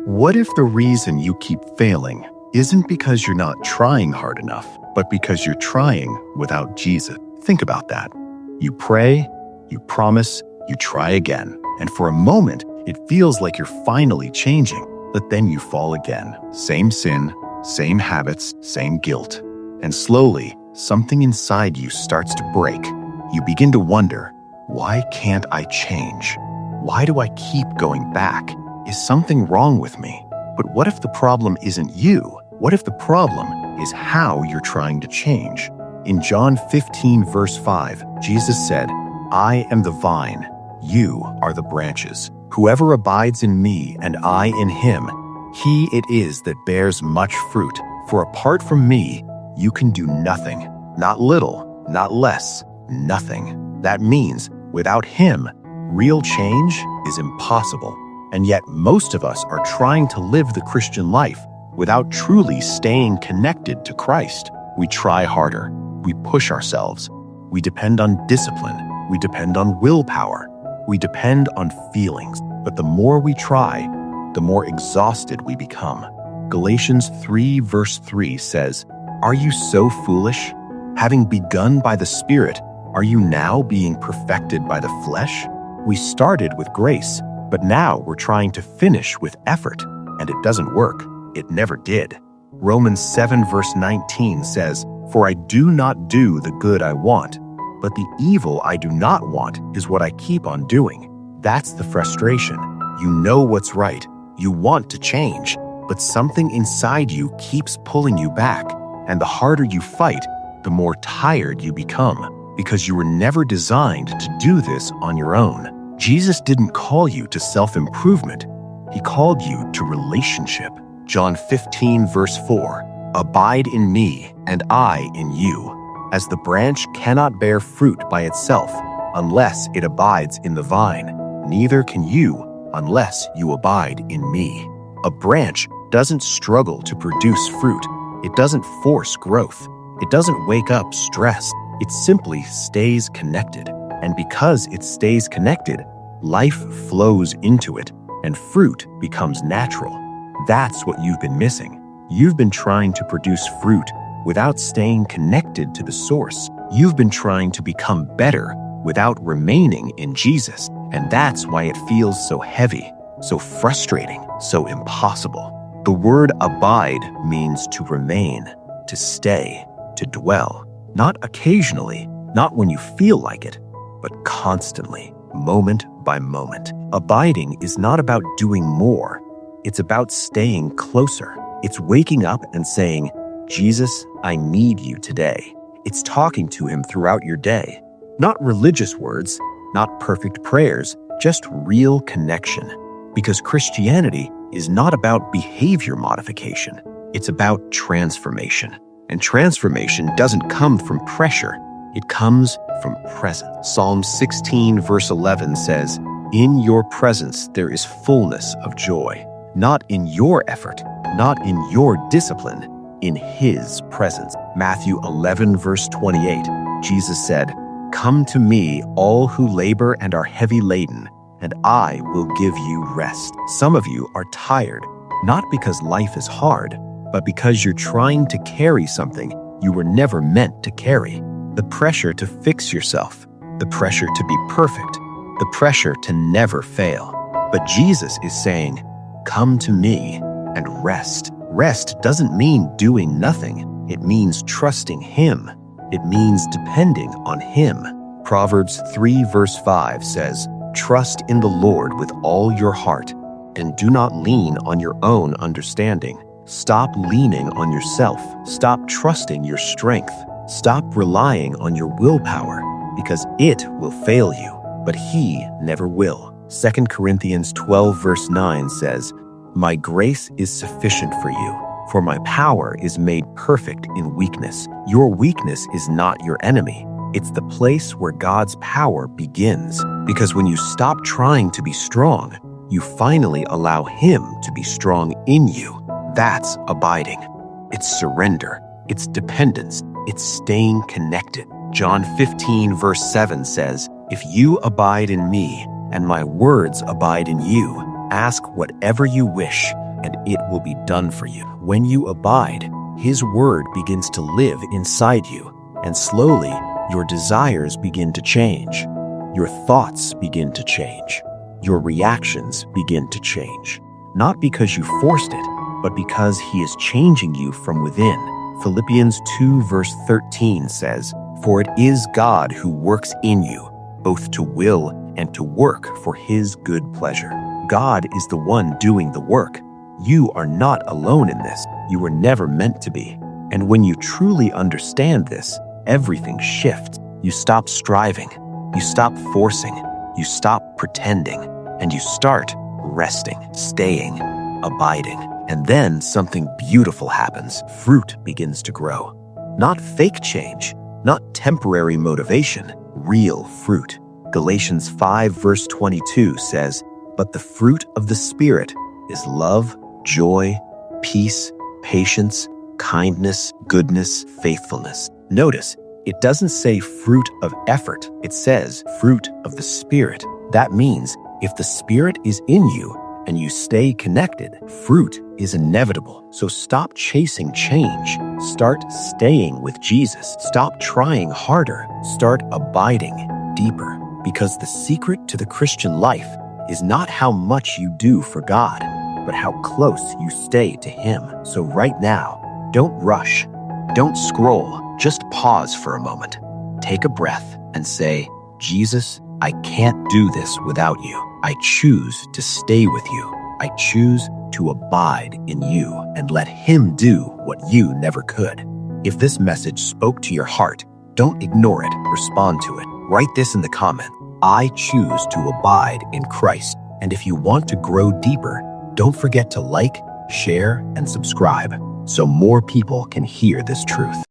What if the reason you keep failing isn't because you're not trying hard enough, but because you're trying without Jesus? Think about that. You pray, you promise, you try again, and for a moment, it feels like you're finally changing, but then you fall again. Same sin, same habits, same guilt. And slowly, something inside you starts to break. You begin to wonder, why can't I change? Why do I keep going back? Is something wrong with me? But what if the problem isn't you? What if the problem is how you're trying to change? In John 15, verse 5, Jesus said, "I am the vine, you are the branches. Whoever abides in me and I in him, he it is that bears much fruit. For apart from me, you can do nothing. Not little, not less, nothing." That means without him, real change is impossible. And yet most of us are trying to live the Christian life without truly staying connected to Christ. We try harder. We push ourselves. We depend on discipline. We depend on willpower. We depend on feelings. But the more we try, the more exhausted we become. Galatians 3, verse 3 says, "Are you so foolish? Having begun by the Spirit, are you now being perfected by the flesh?" We started with grace, but now we're trying to finish with effort, and it doesn't work. It never did. Romans 7, verse 19 says, "For I do not do the good I want, but the evil I do not want is what I keep on doing." That's the frustration. You know what's right. You want to change, but something inside you keeps pulling you back. And the harder you fight, the more tired you become, because you were never designed to do this on your own. Jesus didn't call you to self-improvement. He called you to relationship. John 15, verse 4, "Abide in me, and I in you. As the branch cannot bear fruit by itself unless it abides in the vine, neither can you unless you abide in me." A branch doesn't struggle to produce fruit. It doesn't force growth. It doesn't wake up stressed. It simply stays connected. And because it stays connected, life flows into it, and fruit becomes natural. That's what you've been missing. You've been trying to produce fruit without staying connected to the source. You've been trying to become better without remaining in Jesus. And that's why it feels so heavy, so frustrating, so impossible. The word abide means to remain, to stay, to dwell. Not occasionally, not when you feel like it, but constantly, moment by moment. Abiding is not about doing more. It's about staying closer. It's waking up and saying, "Jesus, I need you today." It's talking to him throughout your day. Not religious words, not perfect prayers, just real connection. Because Christianity is not about behavior modification. It's about transformation. And transformation doesn't come from pressure. It comes from presence. Psalm 16, verse 11 says, "In your presence there is fullness of joy." Not in your effort, not in your discipline, in his presence. Matthew 11, verse 28, Jesus said, "Come to me, all who labor and are heavy laden, and I will give you rest." Some of you are tired, not because life is hard, but because you're trying to carry something you were never meant to carry. The pressure to fix yourself, the pressure to be perfect, the pressure to never fail. But Jesus is saying, "Come to me and rest." Rest doesn't mean doing nothing. It means trusting him. It means depending on him. Proverbs 3, verse 5 says, "Trust in the Lord with all your heart, and do not lean on your own understanding." Stop leaning on yourself. Stop trusting your strength. Stop relying on your willpower, because it will fail you, but he never will. 2 Corinthians 12, verse 9 says, "My grace is sufficient for you, for my power is made perfect in weakness." Your weakness is not your enemy. It's the place where God's power begins. Because when you stop trying to be strong, you finally allow him to be strong in you. That's abiding. It's surrender. It's dependence. It's staying connected. John 15, verse 7 says, "If you abide in me, and my words abide in you, ask whatever you wish, and it will be done for you. When you abide, His word begins to live inside you, and slowly your desires begin to change. Your thoughts begin to change. Your reactions begin to change. Not because you forced it, but because He is changing you from within. Philippians 2 verse 13 says, "For it is God who works in you, both to will and to work for His good pleasure." God is the one doing the work. You are not alone in this. You were never meant to be. And when you truly understand this, everything shifts. You stop striving. You stop forcing. You stop pretending. And you start resting, staying, abiding. And then something beautiful happens. Fruit begins to grow. Not fake change, not temporary motivation, real fruit. Galatians 5 verse 22 says, "But the fruit of the Spirit is love, joy, peace, patience, kindness, goodness, faithfulness." Notice, it doesn't say fruit of effort. It says fruit of the Spirit. That means if the Spirit is in you and you stay connected, fruit is inevitable. So stop chasing change. Start staying with Jesus. Stop trying harder. Start abiding deeper. Because the secret to the Christian life is not how much you do for God, but how close you stay to Him. So right now, don't rush. Don't scroll. Just pause for a moment. Take a breath and say, "Jesus, I can't do this without you. I choose to stay with you. I choose to abide in you and let Him do what you never could." If this message spoke to your heart, don't ignore it. Respond to it. Write this in the comment. I choose to abide in Christ. And if you want to grow deeper, don't forget to like, share, and subscribe so more people can hear this truth.